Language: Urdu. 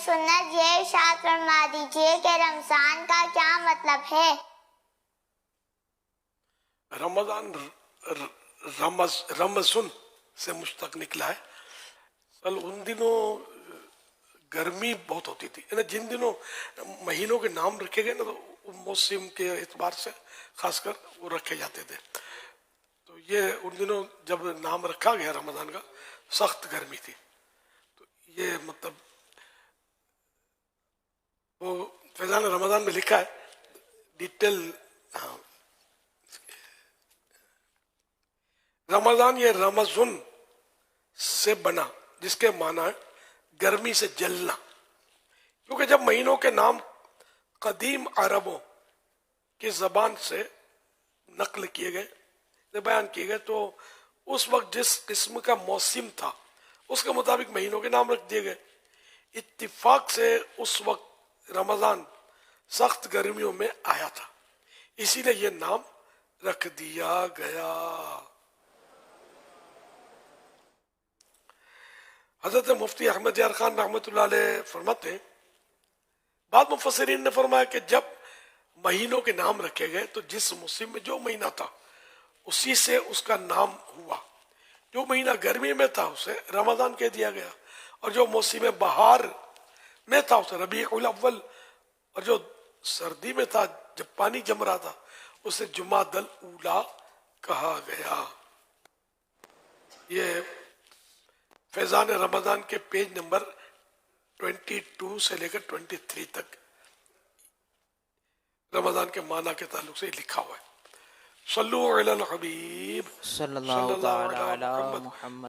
سنت یہ ارشاد فرما دیجئے کہ رمضان کا کیا مطلب ہے؟ رمضان رمضان سے مشتق نکلا ہے. ان دنوں گرمی بہت ہوتی تھی. جن دنوں مہینوں کے نام رکھے گئے نا تو موسم کے اعتبار سے خاص کر وہ رکھے جاتے تھے. تو یہ ان دنوں جب نام رکھا گیا رمضان کا سخت گرمی تھی. تو یہ مطلب وہ فیضان رمضان میں لکھا ہے ڈیٹیل. ہاں رمضان یہ رمضان سے بنا جس کے معنی ہے گرمی سے جلنا. کیونکہ جب مہینوں کے نام قدیم عربوں کی زبان سے نقل کیے گئے بیان کیے گئے تو اس وقت جس قسم کا موسم تھا اس کے مطابق مہینوں کے نام رکھ دیے گئے. اتفاق سے اس وقت رمضان سخت گرمیوں میں آیا تھا اسی لیے یہ نام رکھ دیا گیا. حضرت مفتی احمد یار خان رحمۃ اللہ علیہ فرماتے ہیں بعض مفسرین نے فرمایا کہ جب مہینوں کے نام رکھے گئے تو جس موسم میں جو مہینہ تھا اسی سے اس کا نام ہوا. جو مہینہ گرمی میں تھا اسے رمضان کہہ دیا گیا اور جو موسم بہار میں تھا اسے ربیع الاول اور جو سردی میں تھا جب پانی جم رہا تھا اسے جمادی الاولیٰ کہا گیا. یہ فیضان رمضان کے پیج نمبر 22 سے لے کر 23 تک رمضان کے معنی کے تعلق سے لکھا ہوا ہے. صلو علی الحبیب صلی اللہ تعالی علی محمد.